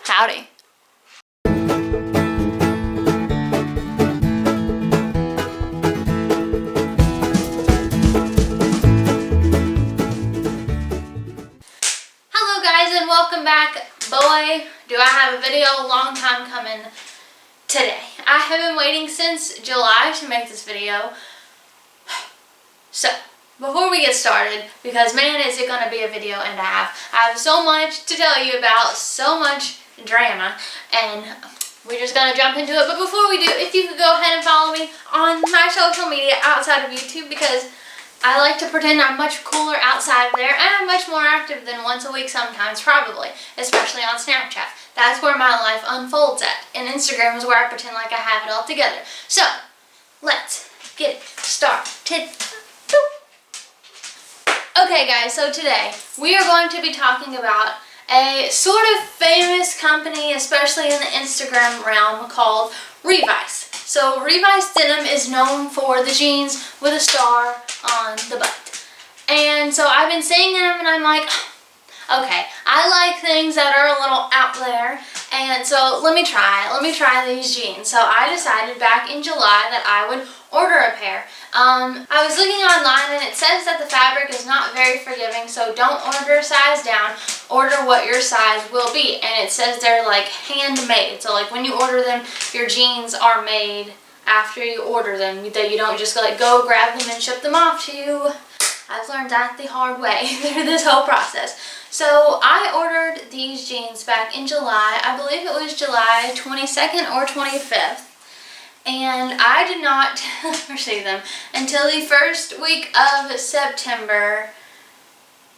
Howdy. Hello guys and welcome back. Boy, do I have a video, a long time coming today. I have been waiting since July to make this video. So, before we get started, because man is it going to be a video and a half. I have so much to tell you about, so much drama, and we're just going to jump into it. But before we do, if you could go ahead and follow me on my social media outside of YouTube, because I like to pretend I'm much cooler outside of there, and I'm much more active than once a week sometimes, probably, especially on Snapchat. That's where my life unfolds at, and Instagram is where I pretend like I have it all together. So, let's get started. Okay guys, so today we are going to be talking about a sort of famous company, especially in the Instagram realm, called Revice. So Revice Denim is known for the jeans with a star on the butt. And so I've been seeing them and I'm like, okay, I like things that are a little out there, and so let me try these jeans. So I decided back in July that I would order a pair. I was looking online and it says that the fabric is not very forgiving, so don't order a size down, order what your size will be. And it says they're like handmade, so like when you order them, your jeans are made after you order them, that you don't just like go grab them and ship them off to you. I've learned that the hard way through this whole process. So I ordered these jeans back in July. I believe it was July 22nd or 25th. And I did not receive them until the first week of September.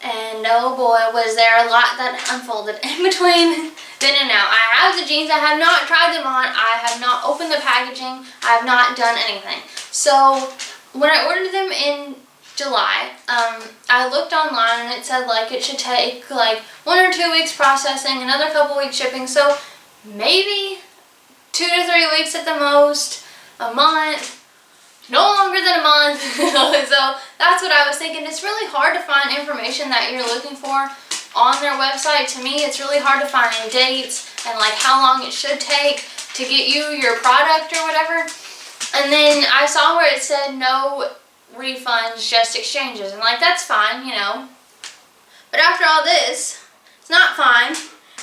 And oh boy, was there a lot that unfolded in between then and now. I have the jeans. I have not tried them on. I have not opened the packaging. I have not done anything. So when I ordered them in July, I looked online and it said like it should take like 1 or 2 weeks processing, another couple weeks shipping, so maybe 2 to 3 weeks at the most, a month, no longer than a month. So that's what I was thinking. It's really hard to find information that you're looking for on their website. To me, it's really hard to find dates and like how long it should take to get you your product or whatever. And then I saw where it said no refunds, just exchanges, and like that's fine, you know, but after all this, it's not fine,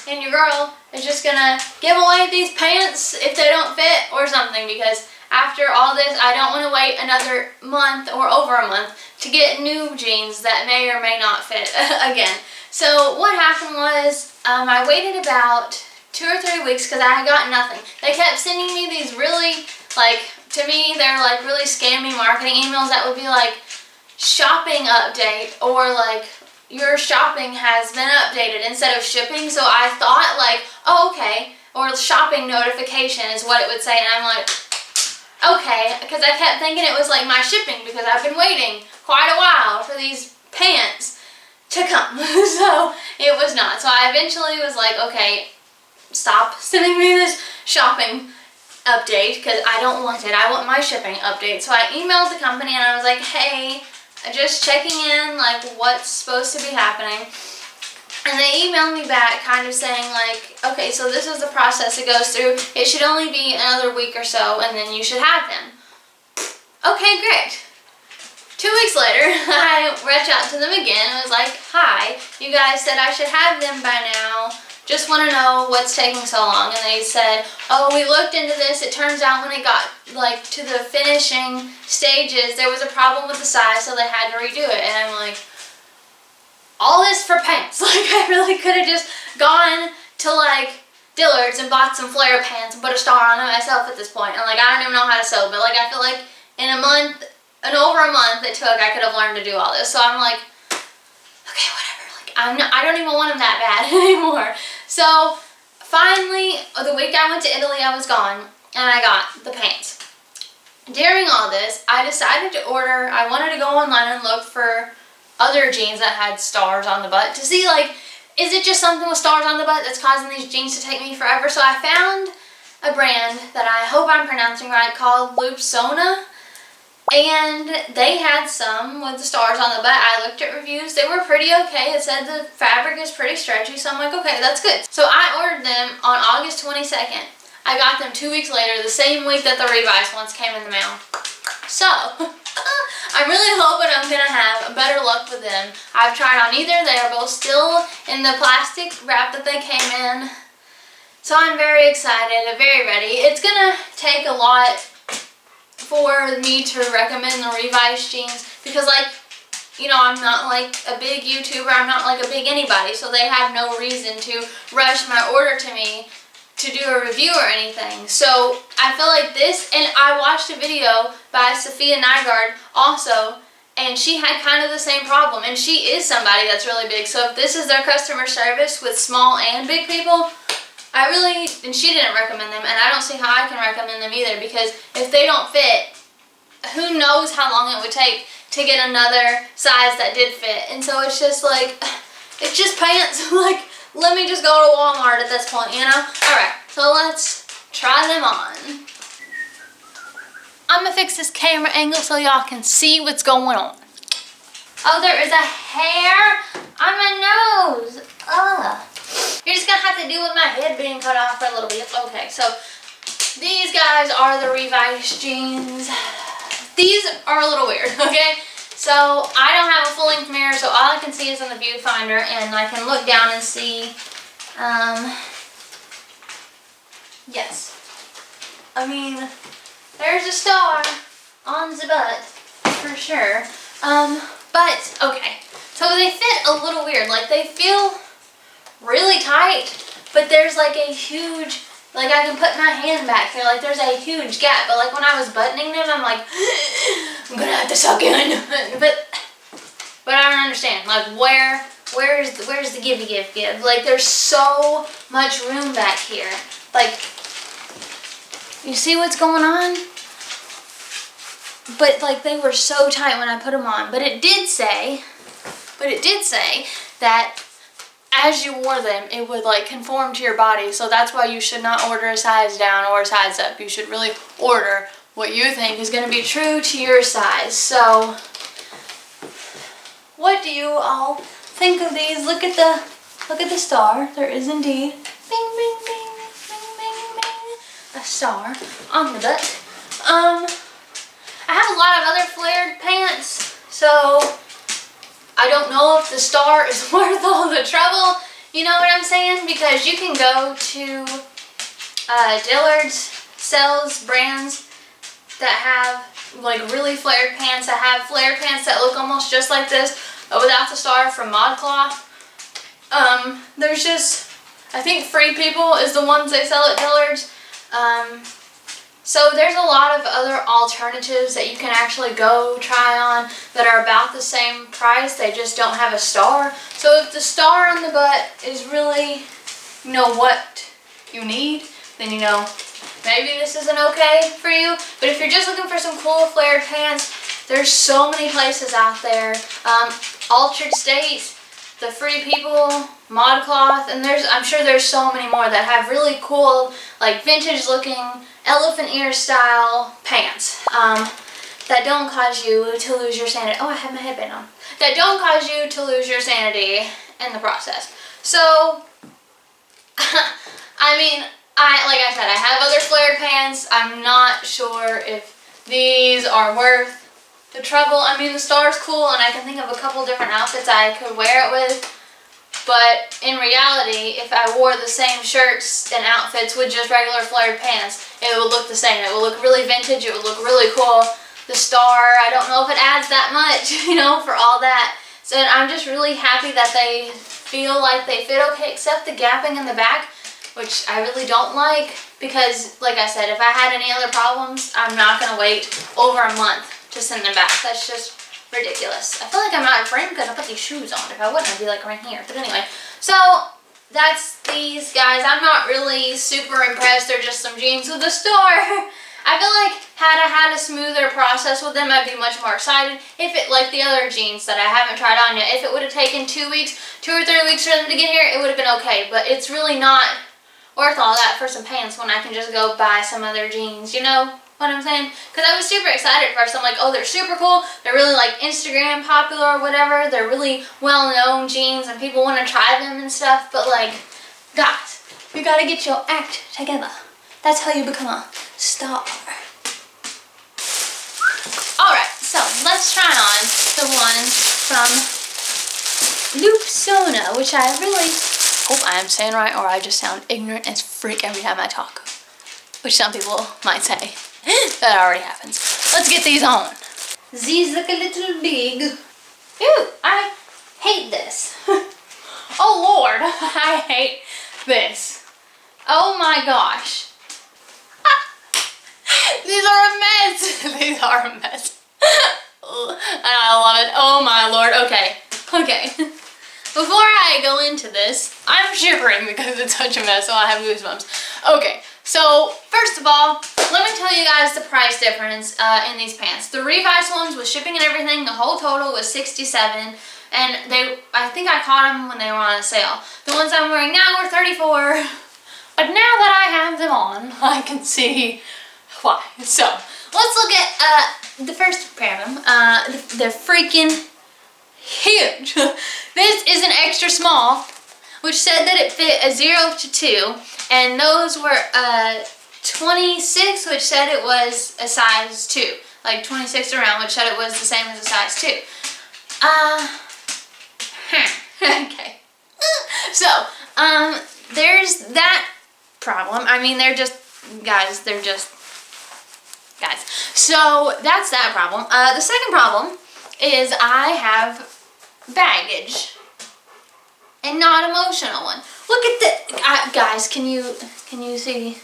and your girl is just gonna give away these pants if they don't fit or something, because after all this I don't want to wait another month or over a month to get new jeans that may or may not fit again. So what happened was I waited about 2 or 3 weeks because I got nothing. They kept sending me these really, like, to me, they're like really scammy marketing emails that would be like shopping update or like your shopping has been updated instead of shipping. So I thought like, oh, okay, or shopping notification is what it would say. And I'm like, okay, because I kept thinking it was like my shipping because I've been waiting quite a while for these pants to come. So it was not. So I eventually was like, okay, stop sending me this shopping update because I don't want it. I want my shipping update. So I emailed the company and I was like, hey, just checking in, like what's supposed to be happening. And they emailed me back kind of saying like, okay, so this is the process it goes through. It should only be another week or so and then you should have them. Okay, great. 2 weeks later, I reached out to them again and was like, hi, you guys said I should have them by now. Just want to know what's taking so long. And they said, oh, we looked into this. It turns out when it got like to the finishing stages, there was a problem with the size, so they had to redo it. And I'm like, all this for pants. Like I really could have just gone to like Dillard's and bought some flare pants and put a star on it myself at this point. And like I don't even know how to sew, but like I feel like in a month, over a month it took, I could have learned to do all this. So I'm like, okay, whatever. Like I don't even want them that bad anymore. So finally, the week I went to Italy, I was gone and I got the pants. During all this, I decided to order, I wanted to go online and look for other jeans that had stars on the butt to see like, is it just something with stars on the butt that's causing these jeans to take me forever? So I found a brand that I hope I'm pronouncing right called Lupsona. And they had some with the stars on the butt. I looked at reviews. They were pretty okay. It said the fabric is pretty stretchy, so I'm like, okay, that's good. So I ordered them on August 22nd. I got them 2 weeks later, the same week that the Revice ones came in the mail. So, I'm really hoping I'm going to have better luck with them. I've tried on either. They are both still in the plastic wrap that they came in. So I'm very excited, very ready. It's going to take a lot for me to recommend the Revice jeans because, like, you know, I'm not like a big YouTuber. I'm not like a big anybody. So they have no reason to rush my order to me to do a review or anything. So I feel like this, and I watched a video by Sophia Nygaard also, and she had kind of the same problem, and she is somebody that's really big. So if this is their customer service with small and big people, and she didn't recommend them, and I don't see how I can recommend them either, because if they don't fit, who knows how long it would take to get another size that did fit. And so it's just like, it's just pants. Like, let me just go to Walmart at this point, you know? Alright, so let's try them on. I'm gonna fix this camera angle so y'all can see what's going on. Oh, there is a hair on my nose. Ugh. You're just gonna have to deal with my head being cut off for a little bit. Okay, so these guys are the Revice jeans. These are a little weird, okay? So I don't have a full-length mirror, so all I can see is in the viewfinder, and I can look down and see, yes. I mean, there's a star on the butt, for sure. But, okay, so they fit a little weird. Like, they feel really tight, but there's like a huge, like I can put my hand back here, like there's a huge gap, but like when I was buttoning them, I'm like, I'm gonna have to suck in. But I don't understand, like where's the give? Like there's so much room back here. Like, you see what's going on? But like they were so tight when I put them on. But it did say that as you wore them, it would like conform to your body. So that's why you should not order a size down or a size up. You should really order what you think is going to be true to your size. So what do you all think of these? Look at the star. There is indeed, bing, bing, bing, bing, bing, bing, a star on the butt. I have a lot of other flared pants, so I don't know if the star is worth all the trouble, you know what I'm saying? Because you can go to Dillard's, sells brands that have like really flared pants, that have flared pants that look almost just like this, but without the star, from ModCloth. There's just, I think Free People is the ones they sell at Dillard's. So there's a lot of other alternatives that you can actually go try on that are about the same price. They just don't have a star. So if the star on the butt is really, you know, what you need, then you know, maybe this isn't okay for you. But if you're just looking for some cool flared pants, there's so many places out there. Altr'd State, the Free People, ModCloth, and I'm sure there's so many more that have really cool, like vintage looking, elephant ear style pants that don't cause you to lose your sanity. Oh, I have my headband on. That don't cause you to lose your sanity in the process. So, I mean, like I said, I have other flared pants. I'm not sure if these are worth the trouble. I mean, the star's cool, and I can think of a couple different outfits I could wear it with. But in reality, if I wore the same shirts and outfits with just regular flared pants, it would look the same. It would look really vintage. It would look really cool. The star, I don't know if it adds that much, you know, for all that. So I'm just really happy that they feel like they fit okay, except the gapping in the back, which I really don't like, because, like I said, if I had any other problems, I'm not going to wait over a month to send them back. That's just ridiculous. I feel like I'm out of frame because I put these shoes on. If I wouldn't, I'd be like right here. But anyway, so that's these guys. I'm not really super impressed. They're just some jeans with a star. I feel like had I had a smoother process with them, I'd be much more excited. If it, like the other jeans that I haven't tried on yet, if it would have taken 2 weeks, 2 or 3 weeks for them to get here, it would have been okay. But it's really not worth all that for some pants when I can just go buy some other jeans, you know? what I'm saying? Because I was super excited at first. I'm like, oh, they're super cool. They're really like Instagram popular or whatever. They're really well-known jeans and people want to try them and stuff. But like, guys, you gotta get your act together. That's how you become a star. Alright, so let's try on the ones from Loopsona, which I really hope I am saying right, or I just sound ignorant as frick every time I talk. Which some people might say. That already happens. Let's get these on. These look a little big. Ew, I hate this. Oh Lord, I hate this. Oh my gosh. These are a mess. These are a mess. And I love it. Oh my Lord. Okay. Okay. Before I go into this, I'm shivering because it's such a mess, so I have goosebumps. Okay. So, first of all, let me tell you guys the price difference in these pants. The Revice ones with shipping and everything, the whole total was $67, and I think I caught them when they were on a sale. The ones I'm wearing now were $34, but now that I have them on, I can see why. So, let's look at the first pair of them. They're freaking huge. This is an extra small, which said that it fit a 0 to 2. And those were 26, which said it was a size 2. Like 26 around, which said it was the same as a size 2. Okay. So, there's that problem. I mean, they're just, guys. So, that's that problem. The second problem is I have baggage. And not emotional one. Look at the guys. Can you see?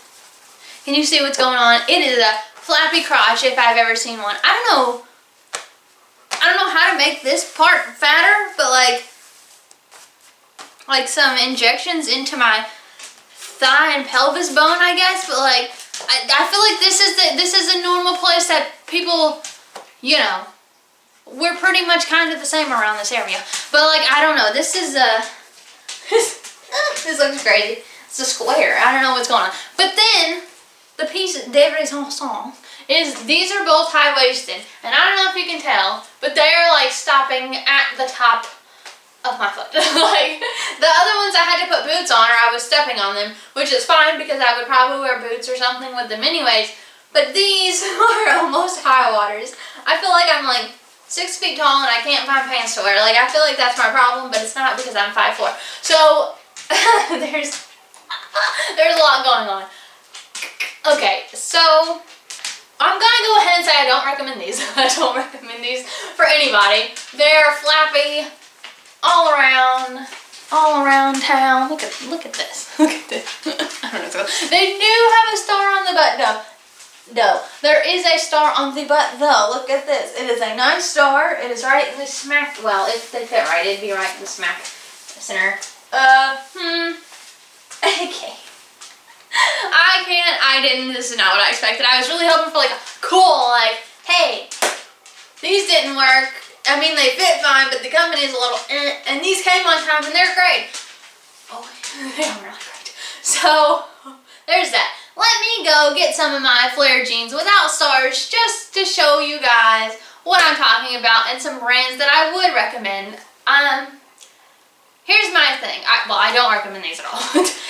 Can you see what's going on? It is a flappy crotch if I've ever seen one. I don't know how to make this part fatter, but like some injections into my thigh and pelvis bone, I guess. But like, I feel like this is a normal place that people, you know, we're pretty much kind of the same around this area. But like, I don't know. This is this looks crazy. It's a square. I don't know what's going on. But then, the piece de resistance is these are both high-waisted. And I don't know if you can tell, but they are like stopping at the top of my foot. Like, the other ones I had to put boots on or I was stepping on them, which is fine because I would probably wear boots or something with them anyways. But these are almost high waters. I feel like I'm like 6 feet tall and I can't find pants to wear. Like, I feel like that's my problem, but it's not because I'm 5'4". So, there's a lot going on. Okay, so I'm gonna go ahead and say I don't recommend these. I don't recommend these for anybody. They're flappy all around town. Look at this. Look at this. I don't know what's going on. They do have a star on the butt though. There is a star on the butt though. Look at this. It is a nice star. It is right in the smack. Well, if they fit right, it'd be right in the smack center. Okay. This is not what I expected. I was really hoping for like a cool, like, hey, these didn't work. I mean, they fit fine, but the company's a little and these came on time and they're great. Oh, they are really great. So, there's that. Let me go get some of my flare jeans without stars just to show you guys what I'm talking about and some brands that I would recommend. Here's my thing. I don't recommend these at all.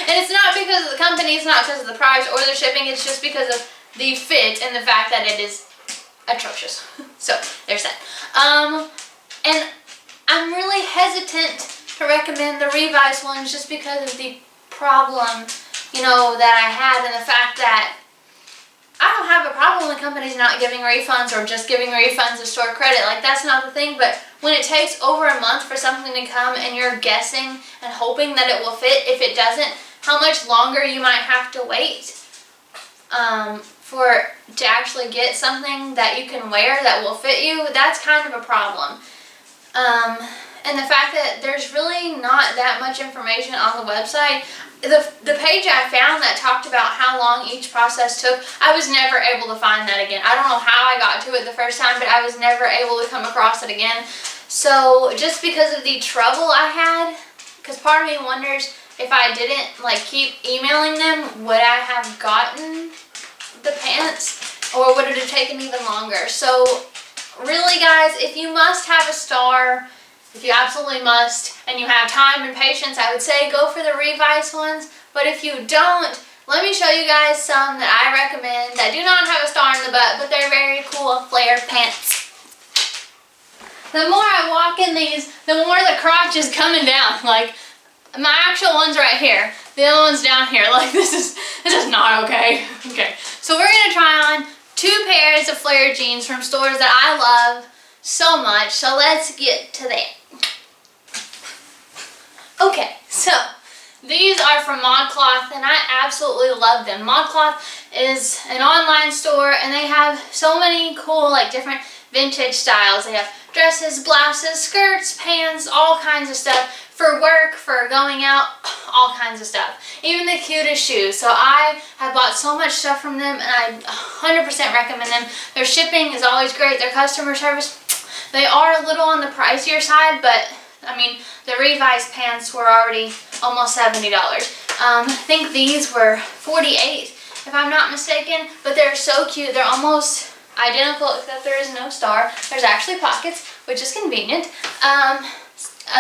And it's not because of the company, it's not because of the price or the shipping, it's just because of the fit and the fact that it is atrocious. So, there's that. And I'm really hesitant to recommend the Revice ones just because of the problem, you know, that I had and the fact that I don't have a problem with companies not giving refunds or just giving refunds of store credit. Like, that's not the thing, but when it takes over a month for something to come and you're guessing and hoping that it will fit, if it doesn't, how much longer you might have to wait to actually get something that you can wear that will fit you, that's kind of a problem. And the fact that there's really not that much information on the website. The page I found that talked about how long each process took, I was never able to find that again. I don't know how I got to it the first time, but I was never able to come across it again. So just because of the trouble I had, because part of me wonders if I didn't like keep emailing them, would I have gotten the pants? or would it have taken even longer? So really guys, if you must have a star, if you absolutely must, and you have time and patience, I would say go for the Revice ones. But if you don't, let me show you guys some that I recommend that do not have a star in the butt, but they're very cool flare pants. The more I walk in these, the more the crotch is coming down. Like, my actual one's right here. The other one's down here. Like, this is not okay. Okay, so we're gonna try on 2 pairs of flare jeans from stores that I love so much. So let's get to that. Okay, so these are from ModCloth, and I absolutely love them. ModCloth is an online store, and they have so many cool, like, different vintage styles. They have dresses, blouses, skirts, pants, all kinds of stuff for work, for going out, all kinds of stuff. Even the cutest shoes. So I have bought so much stuff from them, and I 100% recommend them. Their shipping is always great. Their customer service, they are a little on the pricier side, but I mean, the Revice pants were already almost $70. I think these were $48, if I'm not mistaken, but they're so cute. They're almost identical, except there is no star. There's actually pockets, which is convenient.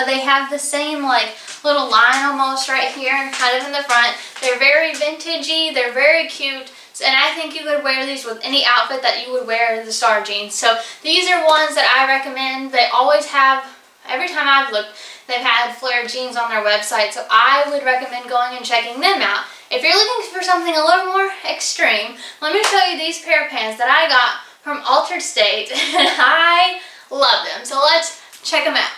They have the same like little line almost right here, kind of in the front. They're very vintagey. They're very cute. And I think you could wear these with any outfit that you would wear the star jeans. So these are ones that I recommend. They always have, every time I've looked, they've had flare jeans on their website. So I would recommend going and checking them out. If you're looking for something a little more extreme, let me show you these pair of pants that I got from Altr'd State. And I love them. So let's check them out.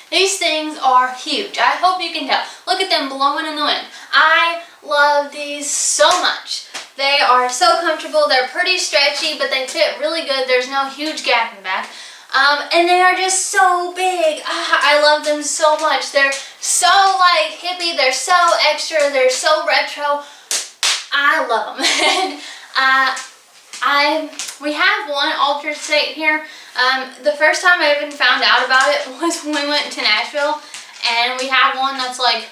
These things are huge. I hope you can tell. Look at them blowing in the wind. I love these so much. They are so comfortable. They're pretty stretchy, but they fit really good. There's no huge gap in the back. And they are just so big. I love them so much. They're so like hippie. They're so extra. They're so retro. I love them. And we have one Altr'd State here. The first time I even found out about it was when we went to Nashville, and we have one that's like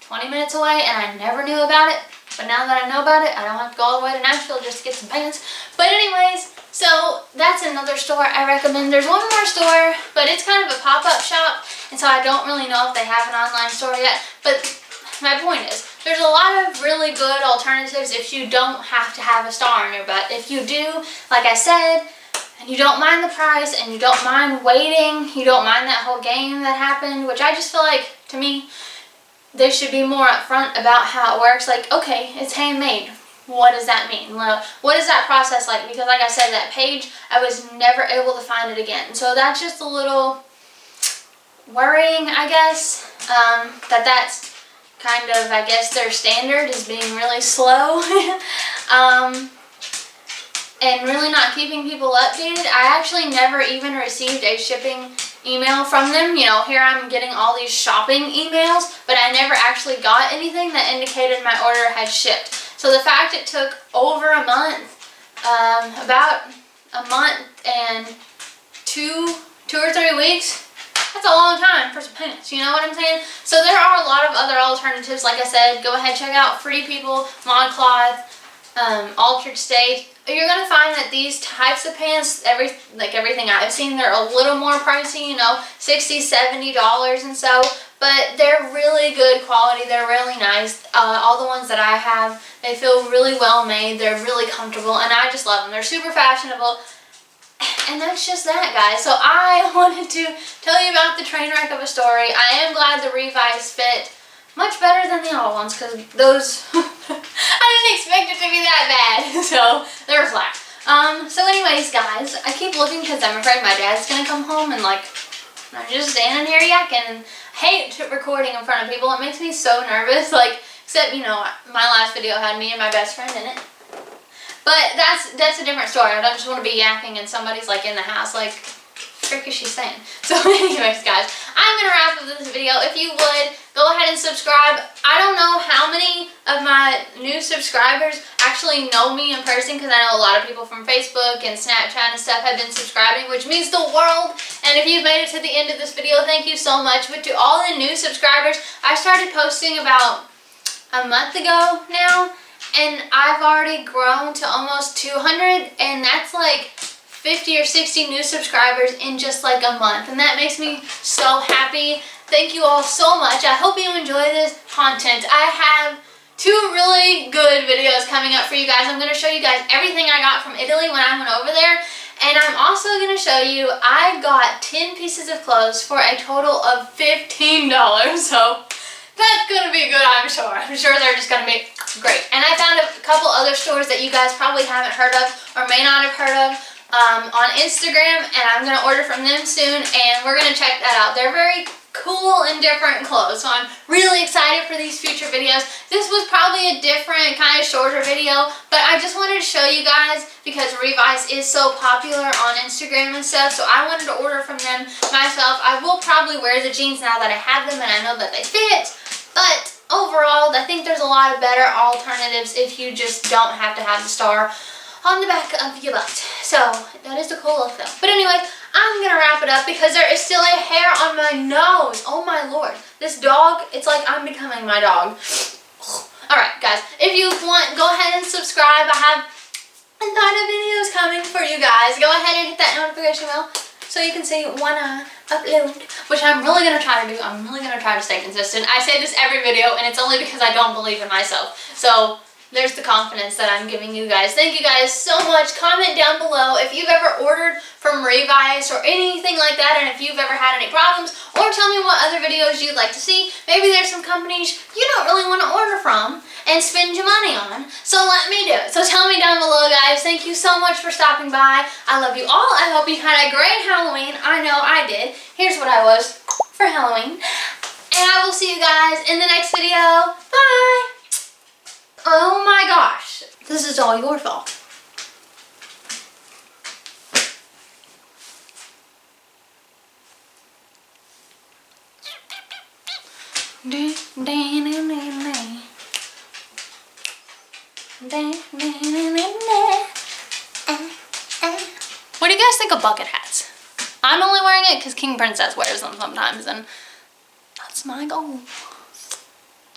20 minutes away, and I never knew about it. But now that I know about it, I don't have to go all the way to Nashville just to get some pants. But anyways, so that's another store I recommend. There's one more store, but it's kind of a pop-up shop, and so I don't really know if they have an online store yet. But my point is, there's a lot of really good alternatives if you don't have to have a star on your butt. If you do, like I said, and you don't mind the price, and you don't mind waiting, you don't mind that whole game that happened, which I just feel like, to me, they should be more upfront about how it works. Like, okay, it's handmade. What does that mean? Well, what is that process like? Because like I said, that page, I was never able to find it again. So that's just a little worrying, I guess, that's kind of, I guess, their standard is being really slow. And really not keeping people updated. I actually never even received a shipping email from them. You know, here I'm getting all these shopping emails, but I never actually got anything that indicated my order had shipped. So the fact it took over a month, about a month and two or 3 weeks, that's a long time for some pants, you know what I'm saying? So there are a lot of other alternatives. Like I said, go ahead, check out Free People, ModCloth, Altr'd State. You're going to find that these types of pants, everything I've seen, they're a little more pricey, you know, $60, $70 and so, but they're really good quality. They're really nice. All the ones that I have, they feel really well made. They're really comfortable, and I just love them. They're super fashionable, and that's just that, guys. So I wanted to tell you about the train wreck of a story. I am glad the Revice fit much better than the other ones, because those, I didn't expect it to be that bad, so they're flat. So anyways, guys, I keep looking because I'm afraid my dad's going to come home and, like, I'm just standing here yakking, and I hate recording in front of people. It makes me so nervous, like, except, you know, my last video had me and my best friend in it. But that's a different story. I don't just want to be yakking and somebody's, like, in the house, like, frick is she saying? So anyways, guys, I'm going to wrap up this video. If you would, go ahead and subscribe. I don't know how many of my new subscribers actually know me in person, because I know a lot of people from Facebook and Snapchat and stuff have been subscribing, which means the world. And if you've made it to the end of this video, thank you so much. But to all the new subscribers, I started posting about a month ago now, and I've already grown to almost 200, and that's like 50 or 60 new subscribers in just like a month, and that makes me so happy. Thank you all so much. I hope you enjoy this content. I have 2 really good videos coming up for you guys. I'm going to show you guys everything I got from Italy when I went over there, and I'm also going to show you I got 10 pieces of clothes for a total of $15, so that's going to be good, I'm sure. I'm sure they're just going to be great. And I found a couple other stores that you guys probably haven't heard of or may not have heard of on Instagram, and I'm going to order from them soon, and we're going to check that out. They're very cool and different clothes, so I'm really excited for these future videos. This was probably a different kind of shorter video, but I just wanted to show you guys because Revice is so popular on Instagram and stuff, so I wanted to order from them myself. I will probably wear the jeans now that I have them and I know that they fit, but overall I think there's a lot of better alternatives if you just don't have to have the star on the back of your butt. So that is the cool look though. But anyway, I'm gonna wrap it up because there is still a hair on my nose. Oh my lord. This dog, it's like I'm becoming my dog. Alright guys, if you want, go ahead and subscribe. I have a ton of videos coming for you guys. Go ahead and hit that notification bell so you can see when I upload, which I'm really gonna try to do. I'm really gonna try to stay consistent. I say this every video, and it's only because I don't believe in myself. So there's the confidence that I'm giving you guys. Thank you guys so much. Comment down below if you've ever ordered from Revice or anything like that, and if you've ever had any problems, or tell me what other videos you'd like to see. Maybe there's some companies you don't really want to order from and spend your money on, so let me do it. So tell me down below, guys. Thank you so much for stopping by. I love you all. I hope you had a great Halloween. I know I did. Here's what I was for Halloween. And I will see you guys in the next video. Bye! Oh my gosh, this is all your fault. What do you guys think of bucket hats? I'm only wearing it because King Princess wears them sometimes, and that's my goal.